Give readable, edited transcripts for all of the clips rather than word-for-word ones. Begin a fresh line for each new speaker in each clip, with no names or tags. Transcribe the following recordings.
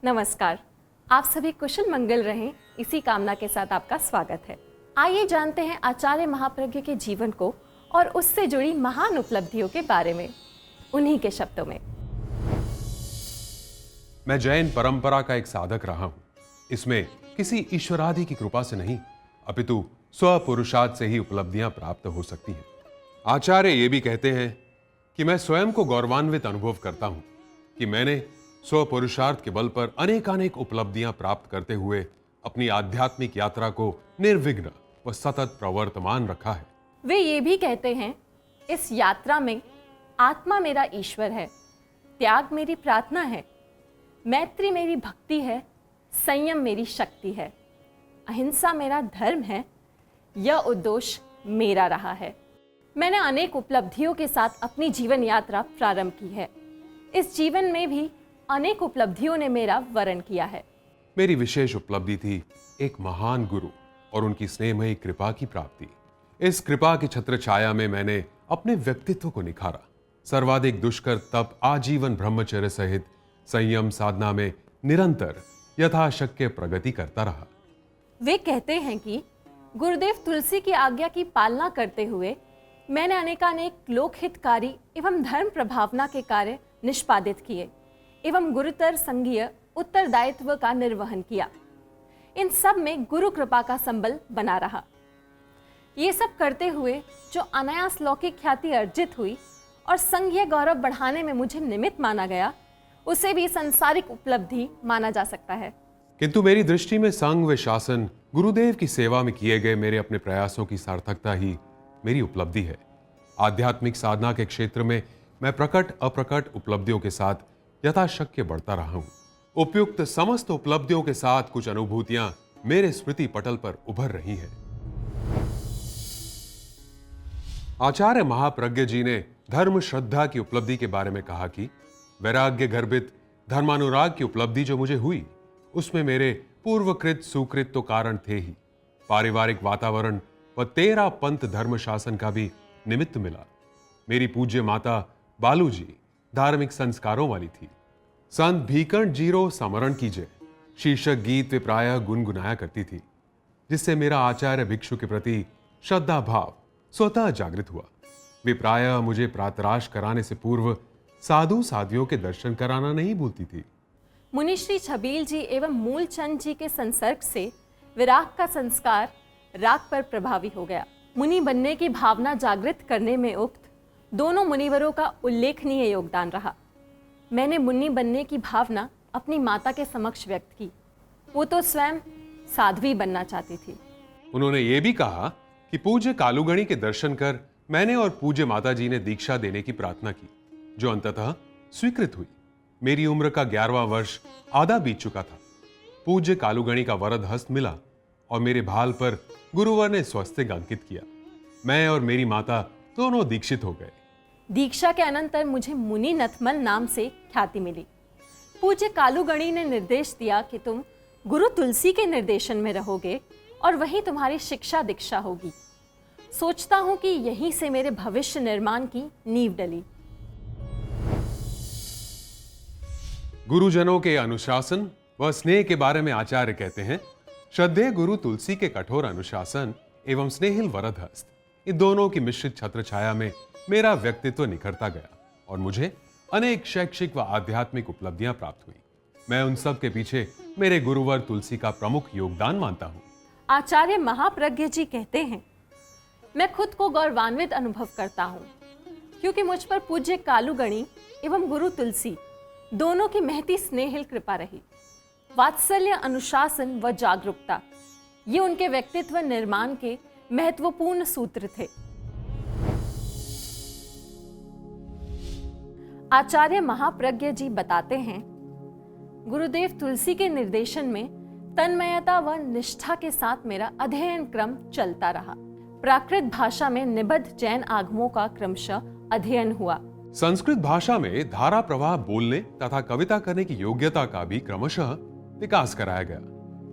नमस्कार। आप सभी कुशल मंगल रहें, इसी कामना के साथ आपका स्वागत है। आइए जानते हैं आचार्य महाप्रज्ञ के जीवन को और उससे जुड़ी महान उपलब्धियों के बारे में, उन्हीं के शब्दों में।
मैं जैन परंपरा का एक साधक रहा हूं। इसमें किसी ईश्वरादि की कृपा से नहीं, अपितु स्वपुरुषार्थ से ही उपलब्धियां प्राप्त हो सकती हैं। आचार्य ये भी कहते हैं कि मैं स्वयं को गौरवान्वित अनुभव करता हूं कि मैंने स्वपुरुषार्थ के बल पर अनेकानेक उपलब्धियां प्राप्त करते हुए अपनी आध्यात्मिक यात्रा को निर्विघ्न व सतत प्रवर्तमान रखा है।
वे ये भी कहते हैं, इस यात्रा में आत्मा मेरा ईश्वर है, त्याग मेरी प्रार्थना है, मैत्री मेरी भक्ति है, संयम मेरी शक्ति है, अहिंसा मेरा धर्म है, यह उद्देश्य मेरा रहा है। मैंने अनेक उपलब्धियों के साथ अपनी जीवन यात्रा प्रारंभ की है। इस जीवन में भी अनेक उपलब्धियों ने मेरा वरण किया है।
मेरी विशेष उपलब्धि थी एक महान गुरु और उनकी स्नेहमयी कृपा की प्राप्ति। इस कृपा की छत्र छाया में मैंने अपने व्यक्तित्व को निखारा। सर्वाधिक दुष्कर तप आजीवन ब्रह्मचर्य सहित संयम साधना में निरंतर यथाशक्य प्रगति करता रहा।
वे कहते हैं कि गुरुदेव तुलसी की आज्ञा की पालना करते हुए मैंने अनेकानेक लोकहितकारी एवं धर्म प्रभावना के कार्य निष्पादित किए एवं गुरुतर संघीय उत्तरदायित्व का निर्वहन किया। इन सब में गुरु कृपा का संबल बना रहा। ये सब करते हुए जो अनायास लौकिक ख्याति अर्जित हुई और संघीय गौरव बढ़ाने में मुझे निमित्त माना गया, उसे भी सांसारिक उपलब्धि माना जा सकता है।
किंतु मेरी दृष्टि में संघ व शासन गुरुदेव की सेवा में किए गए मेरे अपने प्रयासों की सार्थकता ही मेरी उपलब्धि है। आध्यात्मिक साधना के क्षेत्र में मैं प्रकट अप्रकट उपलब्धियों के साथ यथाशक्य बढ़ता रहा हूं। उपयुक्त समस्त उपलब्धियों के साथ कुछ अनुभूतियां मेरे स्मृति पटल पर उभर रही हैं। आचार्य महाप्रज्ञ जी ने धर्म श्रद्धा की उपलब्धि के बारे में कहा कि वैराग्य गर्भित धर्मानुराग की उपलब्धि जो मुझे हुई, उसमें मेरे पूर्वकृत सुकृत तो कारण थे ही, पारिवारिक वातावरण व 13 पंथ धर्म शासन का भी निमित्त मिला। मेरी पूज्य माता बालू जी धार्मिक संस्कारों वाली थी। संत भीकंठ जीरो समरण कीजिए शीर्षक गीत वे प्रायः गुनगुनाया करती थी, जिससे मेरा आचार्य भिक्षु के प्रति श्रद्धा भाव स्वतः जागृत हुआ। वे प्रायः मुझे प्रातराश कराने से पूर्व साधु साध्वियों के दर्शन कराना नहीं भूलती थी।
मुनिश्री छबील जी एवं मूलचंद जी के संसर्ग से विराग का संस्कार राग पर प्रभावी हो गया। मुनि बनने की भावना जागृत करने में उक्त दोनों मुनिवरों का उल्लेखनीय योगदान रहा। मैंने मुनि बनने की भावना अपनी माता के समक्ष व्यक्त की। वो तो स्वयं साध्वी बनना चाहती थी।
उन्होंने ये भी कहा कि पूज्य कालूगणी के दर्शन कर मैंने और पूज्य माता जी ने दीक्षा देने की प्रार्थना की, जो अंततः स्वीकृत हुई। मेरी उम्र का 11वां वर्ष आधा बीत चुका था। पूज्य कालूगणी का वरद हस्त मिला और मेरे भाल पर गुरुवर ने स्वस्तिक अंकित किया। मैं और मेरी माता दोनों दीक्षित हो गए।
दीक्षा के अनंतर मुझे मुनि नथमल नाम से ख्याति मिली। पूज्य कालूगणी ने निर्देश दिया कि तुम गुरु तुलसी के निर्देशन में रहोगे और वहीं तुम्हारी शिक्षा दीक्षा होगी। सोचता हूं कि यहीं से मेरे भविष्य निर्माण की नींव डली।
गुरुजनों के अनुशासन व स्नेह के बारे में आचार्य कहते हैं, श्रद्धेय गुरु तुलसी के कठोर अनुशासन एवं स्नेहिल वरद हस्त, इन दोनों की मिश्रित छत्र छाया में मेरा व्यक्तित्व निखरता गया और मुझे अनेक शैक्षिक व आध्यात्मिक उपलब्धियां प्राप्त हुई। मैं उन सब के पीछे मेरे गुरुवर तुलसी का प्रमुख योगदान मानता हूं।
आचार्य महाप्रज्ञ जी कहते हैं, मैं खुद को गौरवान्वित अनुभव करता हूं, क्योंकि मुझ पर पूज्य कालूगणी एवं गुरु तुलसी दोनों की महती स्नेहिल कृपा रही। वात्सल्य, अनुशासन व जागरूकता, ये उनके व्यक्तित्व निर्माण के महत्वपूर्ण सूत्र थे। आचार्य महाप्रज्ञ जी बताते हैं, गुरुदेव तुलसी के निर्देशन में तन्मयता व निष्ठा के साथ मेरा अध्ययन क्रम चलता रहा। प्राकृत भाषा में निबद्ध जैन आगमों का क्रमशः अध्ययन हुआ।
संस्कृत भाषा में धारा प्रवाह बोलने तथा कविता करने की योग्यता का भी क्रमशः विकास कराया गया।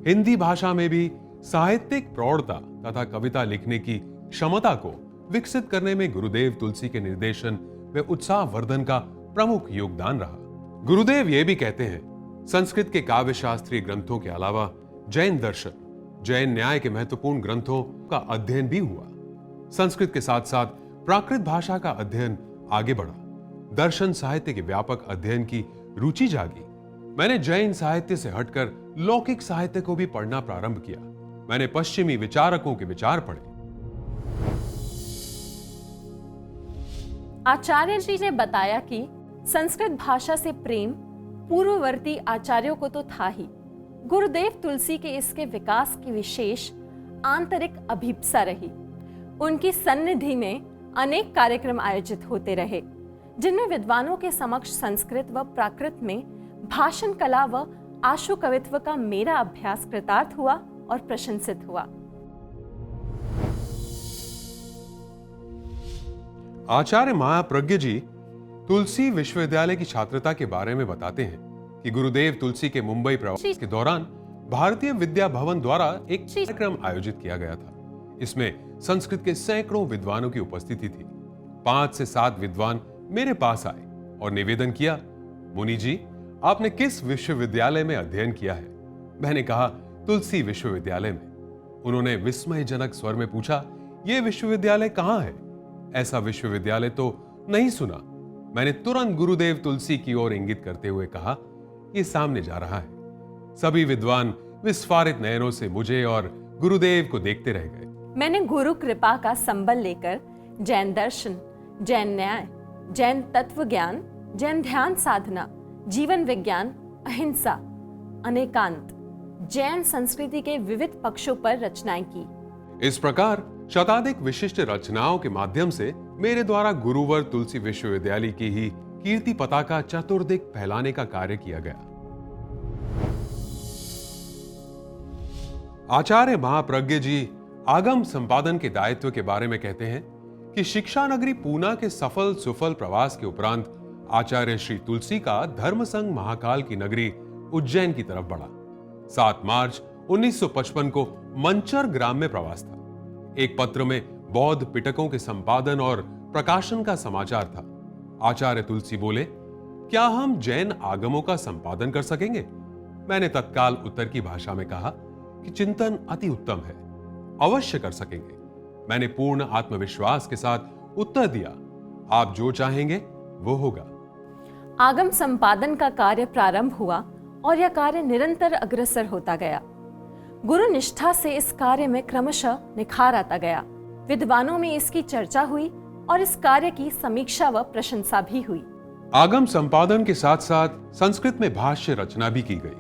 हिंदी भाषा में भी साहित्यिक प्रौढ़ता तथा कविता लिखने की क्षमता को विकसित करने में गुरुदेव तुलसी के निर्देशन व उत्साह वर्धन का प्रमुख योगदान रहा। गुरुदेव ये भी कहते हैं संस्कृत के काव्य शास्त्रीय ग्रंथों के अलावा जैन दर्शन, जैन न्याय के महत्वपूर्ण ग्रंथों का अध्ययन भी हुआ। संस्कृत के साथ साथ प्राकृत भाषा का अध्ययन आगे बढ़ा। दर्शन साहित्य के व्यापक अध्ययन की रुचि जागी। मैंने जैन साहित्य से हटकर लौकिक साहित्य को भी पढ़ना प्रारंभ किया। मैंने पश्चिमी विचारकों के विचार पढ़े।
आचार्य जी ने बताया कि संस्कृत भाषा से प्रेम पूर्ववर्ती आचार्यों को तो था ही, गुरुदेव तुलसी के इसके विकास की विशेष आंतरिक अभिप्सा रही। उनकी सन्निधि में अनेक कार्यक्रम आयोजित होते रहे, जिनमें विद्वानों के समक्ष संस्कृत व प्राकृत में भाषण कला व आशु कवित्व का मेरा अभ्यास कृतार्थ हुआ और प्रशंसित हुआ।
आचार्य महाप्रज्ञ जी तुलसी विश्वविद्यालय की छात्रता के बारे में बताते हैं कि गुरुदेव तुलसी के मुंबई प्रवास के दौरान भारतीय विद्या भवन द्वारा एक कार्यक्रम आयोजित किया गया था। इसमें संस्कृत के सैकड़ों विद्वानों की उपस्थिति थी। 5 से 7 विद्वान मेरे पास आए और निवेदन किया, मुनि जी, आपने किस विश्वविद्यालय में अध्ययन किया है? मैंने कहा, तुलसी विश्वविद्यालय में। उन्होंने विस्मयजनक स्वर में पूछा, यह विश्वविद्यालय कहां है? ऐसा विश्वविद्यालय तो नहीं सुना। मैंने तुरंत गुरुदेव तुलसी की ओर इंगित करते हुए कहा, यह सामने जा रहा है। सभी विद्वान विस्फारित नयनों से मुझे और गुरुदेव को देखते रह गए।
मैंने गुरु कृपा का संबल लेकर जैन दर्शन, जैन न्याय, जैन तत्व ज्ञान, जैन ध्यान साधना, जीवन विज्ञान, अहिंसा, अनेकांत, जैन संस्कृति के विविध पक्षों पर रचनाएं की।
इस प्रकार शताधिक विशिष्ट रचनाओं के माध्यम से मेरे द्वारा गुरुवर तुलसी विश्वविद्यालय की ही कीर्ति पताका चतुर्दिक फैलाने का कार्य किया गया। आचार्य महाप्रज्ञ जी आगम संपादन के दायित्व के बारे में कहते हैं कि शिक्षा नगरी पूना के सफल सुफल प्रवास के उपरांत आचार्य श्री तुलसी का धर्म संघ महाकाल की नगरी उज्जैन की तरफ बढ़ा। 7 मार्च 1955 को मंचर ग्राम में प्रवास था। एक पत्र में बौद्ध पिटकों के संपादन और प्रकाशन का समाचार था। आचार्य तुलसी बोले, क्या हम जैन आगमों का संपादन कर सकेंगे? मैंने तत्काल उत्तर की भाषा में कहा कि चिंतन अति उत्तम है, अवश्य कर सकेंगे। मैंने पूर्ण आत्मविश्वास के साथ उत्तर दिया, आप जो चाहेंगे वो होगा।
आगम संपादन का कार्य प्रारंभ हुआ और यह कार्य निरंतर अग्रसर होता गया। गुरु निष्ठा से इस कार्य में क्रमशः निखार आता गया। विद्वानों में इसकी चर्चा हुई और इस कार्य की समीक्षा व प्रशंसा भी हुई।
आगम संपादन के साथ साथ संस्कृत में भाष्य रचना भी की गई।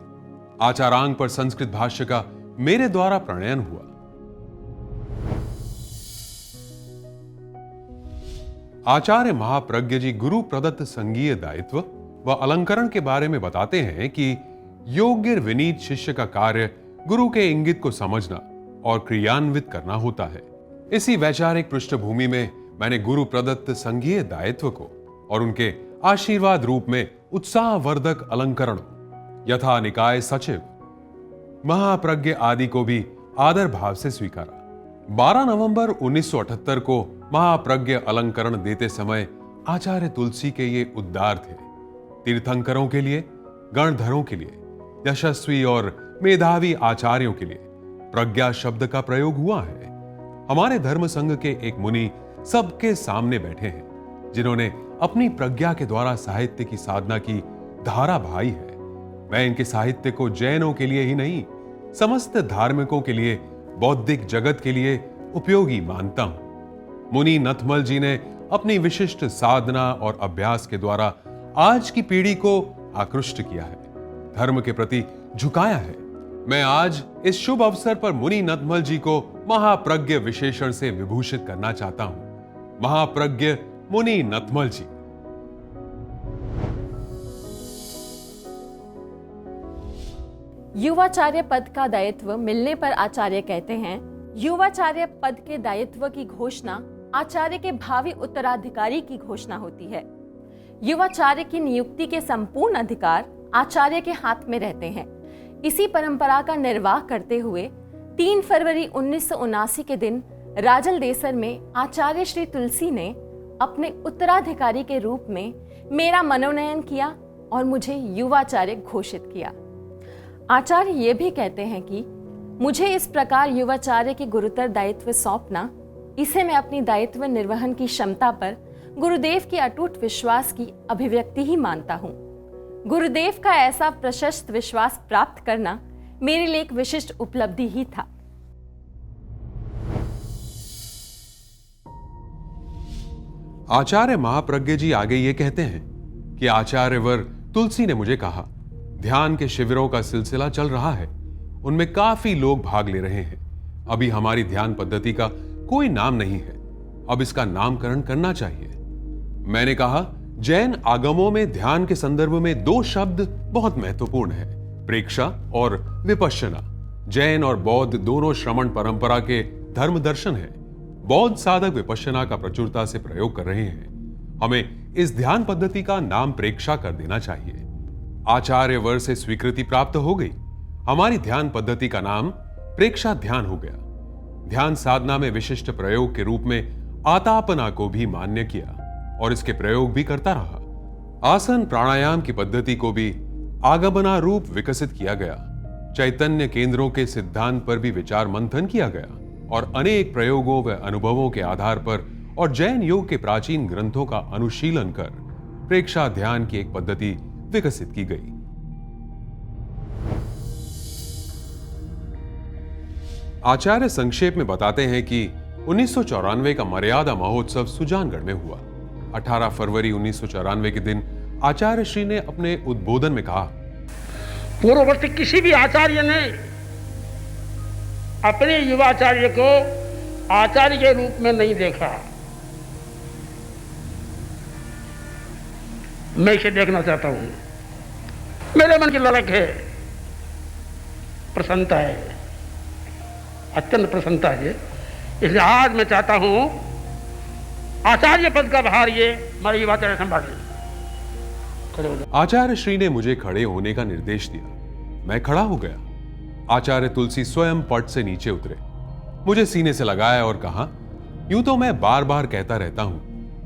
आचारांग पर संस्कृत भाष्य का मेरे द्वारा प्रणयन हुआ। आचार्य महाप्रज्ञ जी गुरु प्रदत्त संघीय दायित्व व अलंकरण के बारे में बताते हैं कि योग्य विनीत शिष्य का कार्य गुरु के इंगित को समझना और क्रियान्वित करना होता है। इसी वैचारिक पृष्ठभूमि में मैंने गुरु प्रदत्त संघीय दायित्व को और उनके आशीर्वाद रूप में उत्साहवर्धक अलंकरणों यथा निकाय सचिव, महाप्रज्ञ आदि को भी आदर भाव से स्वीकारा। 12 नवंबर 1978 को महाप्रज्ञ अलंकरण देते समय आचार्य तुलसी के ये उद्गार थे, तीर्थंकरों के लिए, गणधरों के लिए, यशस्वी और मेधावी आचार्यों के लिए प्रज्ञा शब्द का प्रयोग हुआ है। हमारे धर्म संघ के एक मुनि सबके सामने बैठे हैं, जिन्होंने अपनी प्रज्ञा के द्वारा साहित्य की साधना की धारा बहाई है। मैं इनके साहित्य को जैनों के लिए ही नहीं, समस्त धार्मिकों के लिए, बौद्धिक जगत के लिए उपयोगी मानता हूं। मुनि नथमल जी ने अपनी विशिष्ट साधना और अभ्यास के द्वारा आज की पीढ़ी को आकृष्ट किया है, धर्म के प्रति झुकाया है। मैं आज इस शुभ अवसर पर मुनि नथमल जी को महाप्रज्ञ विशेषण से विभूषित करना चाहता हूं। महाप्रज्ञ मुनि नथमल जी।
युवाचार्य पद का दायित्व मिलने पर आचार्य कहते हैं, युवाचार्य पद के दायित्व की घोषणा आचार्य के भावी उत्तराधिकारी की घोषणा होती है। युवाचार्य की नियुक्ति के संपूर्ण अधिकार आचार्य के हाथ में रहते हैं। इसी परंपरा का निर्वाह करते हुए 3 फरवरी 1979 के दिन राजल देसर में आचार्य श्री तुलसी ने अपने उत्तराधिकारी के रूप में मेरा मनोनयन किया और मुझे युवाचार्य घोषित किया। आचार्य ये भी कहते हैं कि मुझे इस प्रकार युवाचार्य के गुरुतर दायित्व सौंपना, इसे मैं अपनी दायित्व निर्वहन की क्षमता पर गुरुदेव के अटूट विश्वास की अभिव्यक्ति ही मानता हूँ। गुरुदेव का ऐसा प्रशस्त विश्वास प्राप्त करना मेरे लिए एक विशिष्ट उपलब्धि ही था।
आचार्य महाप्रज्ञ जी आगे ये कहते हैं कि आचार्यवर तुलसी ने मुझे कहा, ध्यान के शिविरों का सिलसिला चल रहा है, उनमें काफी लोग भाग ले रहे हैं। अभी हमारी ध्यान पद्धति का कोई नाम नहीं है, अब इसका नामकरण करना चाहिए। मैंने कहा, जैन आगमों में ध्यान के संदर्भ में दो शब्द बहुत महत्वपूर्ण है, प्रेक्षा और विपश्यना। जैन और बौद्ध दोनों श्रमण परंपरा के धर्म दर्शन है। बौद्ध साधक विपश्यना का प्रचुरता से प्रयोग कर रहे हैं। हमें इस ध्यान पद्धति का नाम प्रेक्षा कर देना चाहिए। आचार्यवर से स्वीकृति प्राप्त हो गई। हमारी ध्यान पद्धति का नाम प्रेक्षा ध्यान हो गया। ध्यान साधना में विशिष्ट प्रयोग के रूप में आतापना को भी मान्य किया और इसके प्रयोग भी करता रहा। आसन प्राणायाम की पद्धति को भी आगमना रूप विकसित किया गया। चैतन्य केंद्रों के सिद्धांत पर भी विचार मंथन किया गया और अनेक प्रयोगों व अनुभवों के आधार पर और जैन योग के प्राचीन ग्रंथों का अनुशीलन कर प्रेक्षा ध्यान की एक पद्धति विकसित की गई। आचार्य संक्षेप में बताते हैं कि 1994 का मर्यादा महोत्सव सुजानगढ़ में हुआ। 18 फरवरी 1994 के दिन आचार्य श्री ने अपने उद्बोधन में कहा,
पूर्ववर्ती किसी भी आचार्य ने अपने युवाचार्य को आचार्य के रूप में नहीं देखा। मैं इसे देखना चाहता हूं। मेरे मन की ललक है, प्रसन्नता है, अत्यंत प्रसन्नता है। इसलिए आज मैं चाहता हूं आचार्य पद का भार ये हमारे युवाचार्य संभाले।
आचार्य श्री ने मुझे खड़े होने का निर्देश दिया। मैं खड़ा हो गया। आचार्य तुलसी स्वयं पट से नीचे उतरे, मुझे सीने से लगाया और कहा, यूं तो मैं बार बार कहता रहता हूं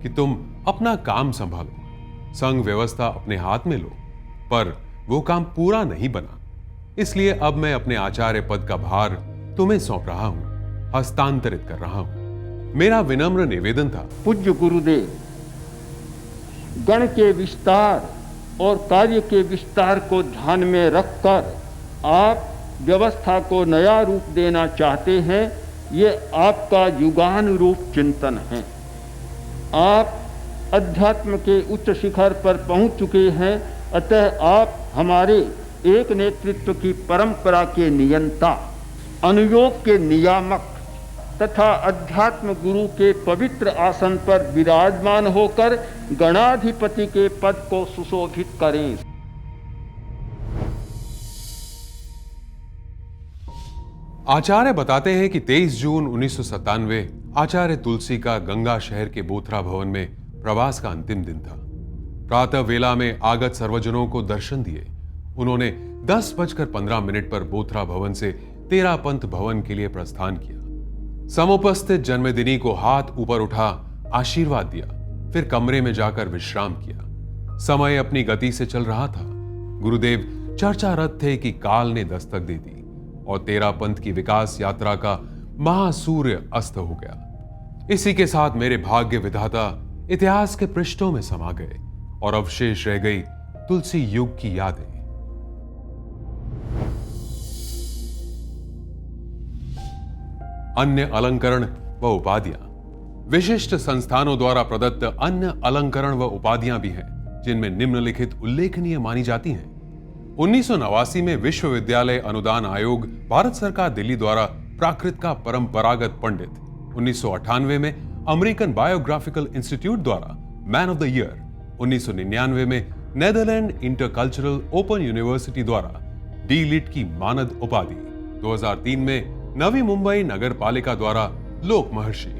कि तुम अपना काम संभालो, संघ व्यवस्था अपने हाथ में लो, पर वो काम पूरा नहीं बना। इसलिए अब मैं अपने आचार्य पद का भार तुम्हें सौंप रहा हूं, हस्तांतरित कर रहा हूं। मेरा विनम्र निवेदन था,
पूज्य गुरुदेव, गण के विस्तार और कार्य के विस्तार को ध्यान में रखकर आप व्यवस्था को नया रूप देना चाहते हैं। ये आपका युगानुरूप चिंतन है। आप अध्यात्म के उच्च शिखर पर पहुंच चुके हैं, अतः आप हमारे एक नेतृत्व की परंपरा के नियंता, अनुयोग के नियामक तथा अध्यात्म गुरु के पवित्र आसन पर विराजमान होकर गणाधिपति के पद को सुशोभित करें।
आचार्य बताते हैं कि 23 जून 1997 आचार्य तुलसी का गंगा शहर के बोथरा भवन में प्रवास का अंतिम दिन था। प्रातः वेला में आगत सर्वजनों को दर्शन दिए। उन्होंने 10:15 पर बोथरा भवन से तेरापंथ भवन के लिए प्रस्थान किया। समुपस्थित जन्मदिनी को हाथ ऊपर उठा आशीर्वाद दिया, फिर कमरे में जाकर विश्राम किया। समय अपनी गति से चल रहा था। गुरुदेव चर्चारत थे कि काल ने दस्तक दे दी और तेरापंथ की विकास यात्रा का महासूर्य अस्त हो गया। इसी के साथ मेरे भाग्य विधाता इतिहास के पृष्ठों में समा गए और अवशेष रह गई तुलसी युग की यादें। अन्य अलंकरण व उपाधियां। विशिष्ट संस्थानों द्वारा प्रदत्त अन्य अलंकरण व उपाधियां भी हैं, जिनमें निम्नलिखित उल्लेखनीय मानी जाती हैं। 1989 में विश्वविद्यालय अनुदान आयोग भारत सरकार दिल्ली द्वारा प्राकृत का परंपरागत पंडित, 1998 में अमेरिकन बायोग्राफिकल इंस्टीट्यूट द्वारा मैन ऑफ द ईयर, 1999 में नेदरलैंड इंटरकल्चरल ओपन यूनिवर्सिटी द्वारा डी लिट की मानद उपाधि, 2003 में नवी मुंबई नगर पालिका द्वारा लोक महर्षि,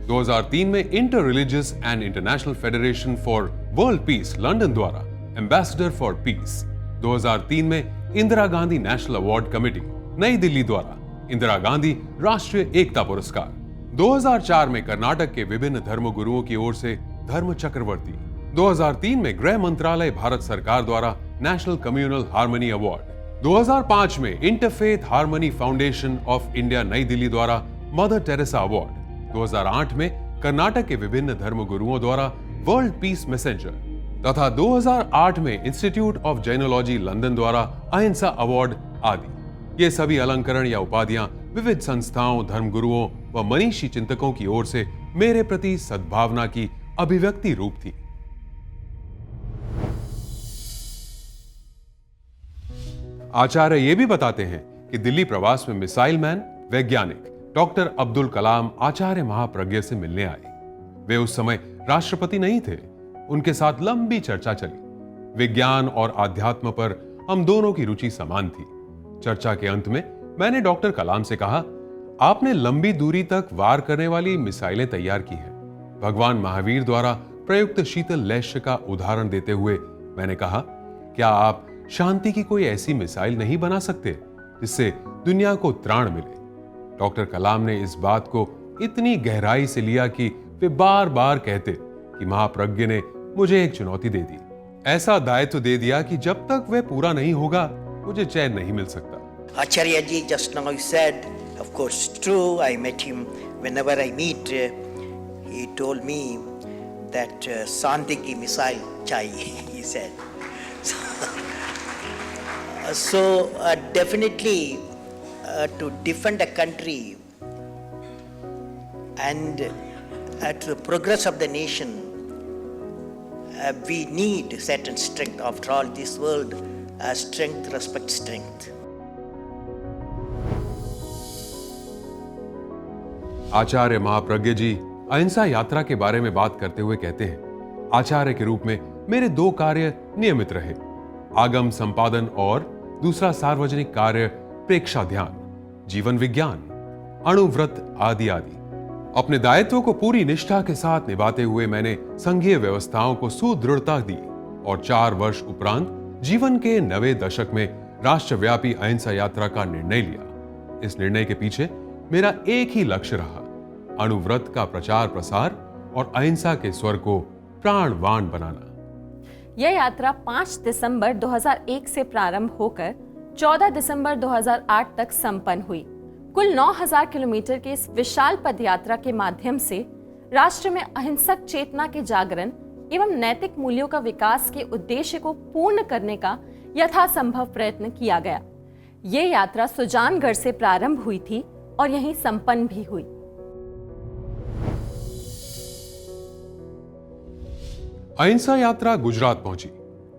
2003 में inter religious and international federation for world peace London द्वारा एम्बेसडर फॉर पीस, 2003 में Indira Gandhi national award committee नई दिल्ली द्वारा इंदिरा गांधी राष्ट्रीय एकता पुरस्कार, 2004 में कर्नाटक के विभिन्न धर्म गुरुओं की ओर से धर्म चक्रवर्ती, 2003 में गृह मंत्रालय भारत सरकार द्वारा नेशनल कम्युनल हार्मनी अवार्ड, 2005 में interfaith harmony foundation of India नई दिल्ली द्वारा मदर टेरेसा अवार्ड, 2008 में कर्नाटक के विभिन्न धर्मगुरुओं द्वारा वर्ल्ड पीस मैसेंजर तथा 2008 में इंस्टीट्यूट ऑफ जैनोलॉजी लंदन द्वारा अहिंसा अवार्ड आदि। ये सभी अलंकरण या उपाधियां विविध संस्थाओं, धर्मगुरुओं व मनीषी चिंतकों की ओर से मेरे प्रति सद्भावना की अभिव्यक्ति रूप थी। आचार्य ये भी बताते हैं कि दिल्ली प्रवास में मिसाइल मैन वैज्ञानिक डॉक्टर अब्दुल कलाम आचार्य महाप्रज्ञ से मिलने आए। वे उस समय राष्ट्रपति नहीं थे। उनके साथ लंबी चर्चा चली। विज्ञान और अध्यात्म पर हम दोनों की रुचि समान थी। चर्चा के अंत में मैंने डॉक्टर कलाम से कहा, आपने लंबी दूरी तक वार करने वाली मिसाइलें तैयार की हैं। भगवान महावीर द्वारा प्रयुक्त शीतल लैश्य का उदाहरण देते हुए मैंने कहा, क्या आप शांति की कोई ऐसी मिसाइल नहीं बना सकते जिससे दुनिया को त्राण मिले? डॉक्टर कलाम ने इस बात को इतनी गहराई से लिया कि वे बार बार कहते कि महाप्रज्ञ ने मुझे एक चुनौती दे दी, ऐसा दायित्व दे दिया कि जब तक वह पूरा नहीं होगा मुझे चैन नहीं मिल सकता।
Acharya ji just now he said, of course true, I met him whenever I meet, he told me that Shanti ki missile chahiye, he said. So definitely to defend a country and to the progress of the nation, we need certain strength. After all, this world strength respects strength.
Acharya Mahapragya जी अहिंसा यात्रा के बारे में बात करते हुए कहते हैं, आचार्य के रूप में मेरे दो कार्य नियमित रहे, आगम संपादन और दूसरा सार्वजनिक कार्य प्रेक्षा ध्यान, जीवन विज्ञान, अणुव्रत आदि आदि। अपने दायित्वों को पूरी निष्ठा के साथ निभाते हुए मैंने संघीय व्यवस्थाओं को सुदृढ़ता दी और 4 वर्ष उपरांत जीवन के 9वें दशक में राष्ट्रव्यापी अहिंसा यात्रा का निर्णय लिया। इस निर्णय के पीछे मेरा एक ही लक्ष्य रहा, अणुव्रत का प्रचार प्रसार और अहिंसा के स्वर को प्राणवान बनाना।
यह यात्रा 5 दिसंबर 2001 से प्रारंभ होकर 14 दिसंबर 2008 तक संपन्न हुई। कुल 9000 किलोमीटर के इस विशाल पदयात्रा के माध्यम से राष्ट्र में अहिंसक चेतना के जागरण एवं नैतिक मूल्यों का विकास के उद्देश्य को पूर्ण करने का यथासंभव प्रयत्न किया गया। ये यात्रा सुजानगढ़ से प्रारंभ हुई थी और यहीं संपन्न भी हुई।
अहिंसा यात्रा गुजरात पहुंची।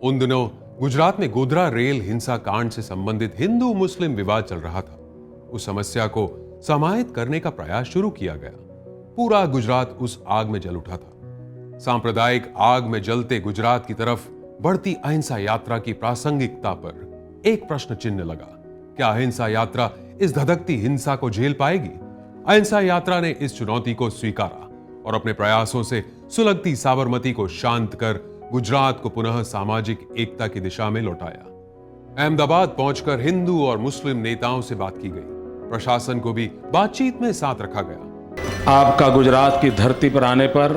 उन दिनों गुजरात में गोधरा रेल हिंसा कांड से संबंधित हिंदू मुस्लिम विवाद चल रहा था। उस समस्या को समाहित करने का प्रयास शुरू किया गया। पूरा गुजरात उस आग में जल उठा था। सांप्रदायिक आग में जलते गुजरात की तरफ बढ़ती अहिंसा यात्रा की प्रासंगिकता पर एक प्रश्न चिन्ह लगा। क्या अहिंसा यात्रा इस धधकती हिंसा को झेल पाएगी? अहिंसा यात्रा ने इस चुनौती को स्वीकारा और अपने प्रयासों से सुलगती साबरमती को शांत कर गुजरात को पुनः सामाजिक एकता की दिशा में लौटाया। अहमदाबाद पहुंचकर हिंदू और मुस्लिम नेताओं से बात की गई। प्रशासन को भी बातचीत में साथ रखा गया।
आपका गुजरात की धरती पर आने पर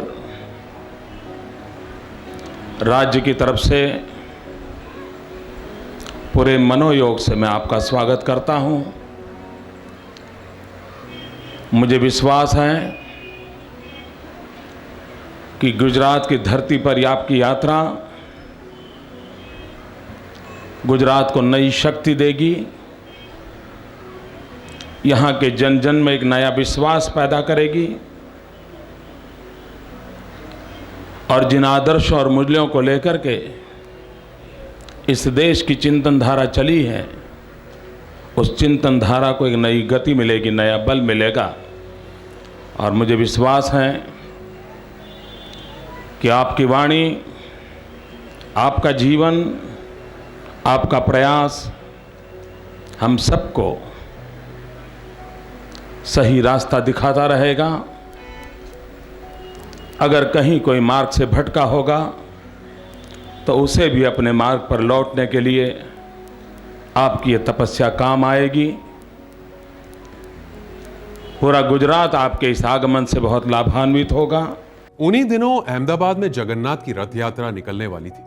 राज्य की तरफ से पूरे मनोयोग से मैं आपका स्वागत करता हूं। मुझे विश्वास है कि गुजरात की धरती पर आपकी यात्रा गुजरात को नई शक्ति देगी, यहाँ के जन जन में एक नया विश्वास पैदा करेगी और जिन आदर्श और मूल्यों को लेकर के इस देश की चिंतन धारा चली है, उस चिंतन धारा को एक नई गति मिलेगी, नया बल मिलेगा। और मुझे विश्वास है कि आपकी वाणी, आपका जीवन, आपका प्रयास हम सबको सही रास्ता दिखाता रहेगा। अगर कहीं कोई मार्ग से भटका होगा तो उसे भी अपने मार्ग पर लौटने के लिए आपकी ये तपस्या काम आएगी। पूरा गुजरात आपके इस आगमन से बहुत लाभान्वित होगा।
उन्हीं दिनों अहमदाबाद में जगन्नाथ की रथ यात्रा निकलने वाली थी।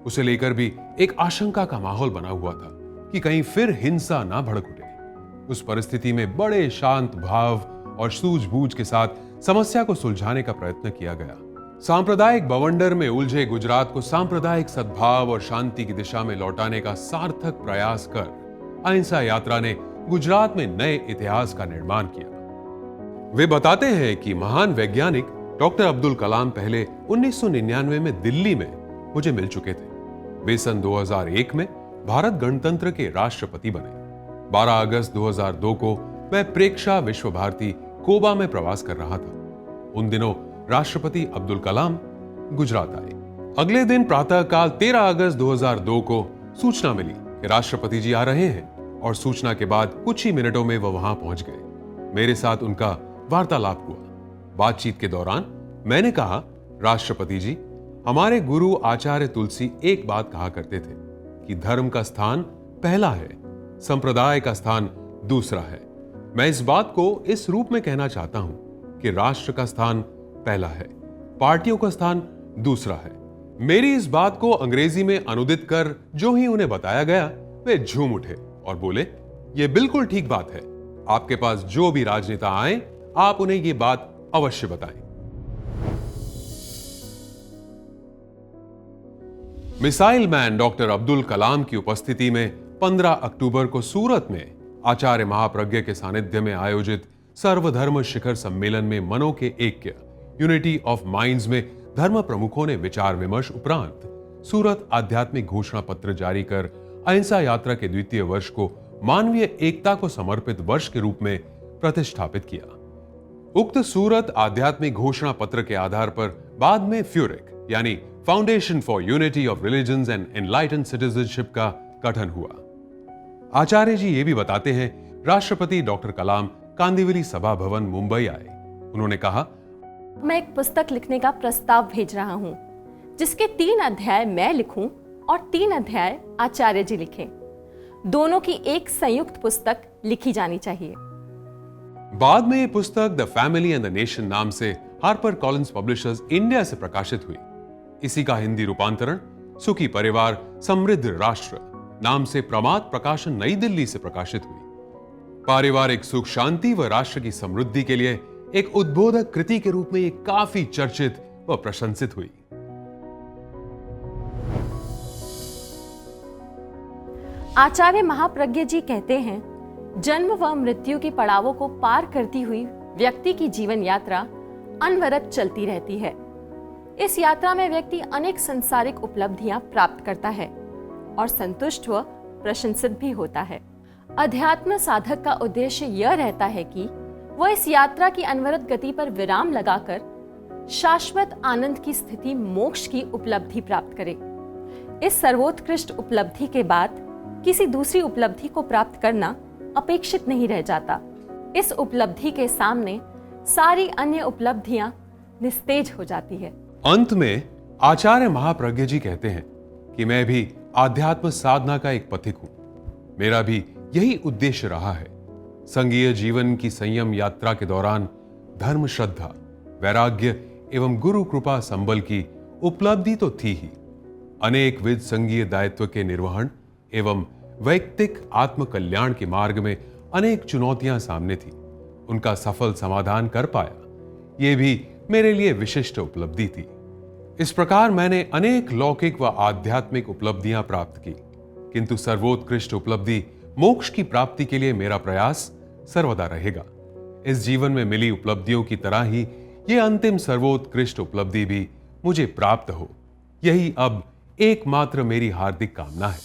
उसे लेकर भी एक आशंका का माहौल बना हुआ था कि कहीं फिर हिंसा ना भड़क उठे। उस परिस्थिति में बड़े शांत भाव और सूझबूझ के साथ समस्या को सुलझाने का प्रयत्न किया गया। सांप्रदायिक बवंडर में उलझे गुजरात को सांप्रदायिक सद्भाव और शांति की दिशा में लौटाने का सार्थक प्रयास कर अहिंसा यात्रा ने गुजरात में नए इतिहास का निर्माण किया। वे बताते हैं कि महान वैज्ञानिक डॉक्टर अब्दुल कलाम पहले 1999 में दिल्ली में मुझे मिल चुके थे। वे सन 2001 में भारत गणतंत्र के राष्ट्रपति बने। 12 अगस्त 2002 को मैं प्रेक्षा विश्व भारती कोबा में प्रवास कर रहा था। उन दिनों राष्ट्रपति अब्दुल कलाम गुजरात आए। अगले दिन प्रातःकाल 13 अगस्त 2002 को सूचना मिली कि राष्ट्रपति जी आ रहे हैं और सूचना के बाद कुछ ही मिनटों में वह वहां पहुंच गए। मेरे साथ उनका वार्तालाप हुआ। बातचीत के दौरान मैंने कहा, राष्ट्रपति जी, हमारे गुरु आचार्य तुलसी एक बात कहा करते थे कि धर्म का स्थान पहला है, संप्रदाय का स्थान दूसरा है। मैं इस बात को इस रूप में कहना चाहता हूं कि राष्ट्र का स्थान पहला है, पार्टियों का स्थान दूसरा है। मेरी इस बात को अंग्रेजी में अनुदित कर जो ही उन्हें बताया गया, वे झूम उठे और बोले, यह बिल्कुल ठीक बात है। आपके पास जो भी राजनेता आए, आप उन्हें यह बात अवश्य बताएं। Missile man doctor Abdul Kalam की उपस्थिति में 15 अक्टूबर को सूरत में आचार्य महाप्रज्ञ के सानिध्य में आयोजित सर्वधर्म शिखर सम्मेलन में मनो के ऐक्य, यूनिटी ऑफ माइंड्स में धर्म प्रमुखों ने विचार विमर्श उपरांत सूरत आध्यात्मिक घोषणा पत्र जारी कर अहिंसा यात्रा के द्वितीय वर्ष को मानवीय एकता को समर्पित वर्ष के रूप में प्रतिष्ठापित किया। उक्त सूरत आध्यात्मिक घोषणा पत्र के आधार पर बाद में फ्यूरिक यानी foundation for unity of religions and enlightened citizenship का गठन हुआ। आचार्य जी ये भी बताते हैं, राष्ट्रपति डॉक्टर कलाम कांदिवली सभा भवन मुंबई आए। उन्होंने कहा,
मैं एक पुस्तक लिखने का प्रस्ताव भेज रहा हूं, जिसके 3 अध्याय मैं लिखूं और 3 अध्याय आचार्य जी लिखें। दोनों की एक संयुक्त पुस्तक लिखी जानी चाहिए।
बाद में ये पुस्तक the family and the nation नाम से हार्पर कॉलिंस पब्लिशर्स इंडिया से प्रकाशित हुई। इसी का हिंदी रूपांतरण सुखी परिवार समृद्ध राष्ट्र नाम से प्रमाद प्रकाशन नई दिल्ली से प्रकाशित हुई। पारिवारिक सुख शांति व राष्ट्र की समृद्धि के लिए एक उद्बोधक कृति के रूप में ये काफी चर्चित व प्रशंसित हुई।
आचार्य महाप्रज्ञ जी कहते हैं, जन्म व मृत्यु की पड़ावों को पार करती हुई व्यक्ति की जीवन यात्रा अनवरत चलती रहती है। इस यात्रा में व्यक्ति अनेक सांसारिक उपलब्धियां प्राप्त करता है और संतुष्ट व प्रशंसित भी होता है। अध्यात्म साधक का उद्देश्य यह रहता है कि वह इस यात्रा की अनवरत गति पर विराम लगाकर शाश्वत आनंद की स्थिति मोक्ष की उपलब्धि प्राप्त करे। इस सर्वोत्कृष्ट उपलब्धि के बाद किसी दूसरी उपलब्धि को प्राप्त करना अपेक्षित नहीं रह जाता। इस उपलब्धि के सामने सारी अन्य उपलब्धियां निस्तेज हो जाती है।
अंत में आचार्य महाप्रज्ञ जी कहते हैं कि मैं भी आध्यात्म साधना का एक पथिक हूं। मेरा भी यही उद्देश्य रहा है। संघीय जीवन की संयम यात्रा के दौरान धर्म, श्रद्धा, वैराग्य एवं गुरु कृपा संबल की उपलब्धि तो थी ही, अनेक विध संघीय दायित्व के निर्वहन एवं वैयक्तिक आत्म कल्याण के मार्ग में अनेक चुनौतियां सामने थी। उनका सफल समाधान कर पाया, ये भी मेरे लिए विशिष्ट उपलब्धि थी। इस प्रकार मैंने अनेक लौकिक व आध्यात्मिक उपलब्धियां प्राप्त की, किंतु सर्वोत्कृष्ट उपलब्धि मोक्ष की प्राप्ति के लिए मेरा प्रयास सर्वदा रहेगा। इस जीवन में मिली उपलब्धियों की तरह ही यह अंतिम सर्वोत्कृष्ट उपलब्धि भी मुझे प्राप्त हो, यही अब एकमात्र मेरी हार्दिक कामना है।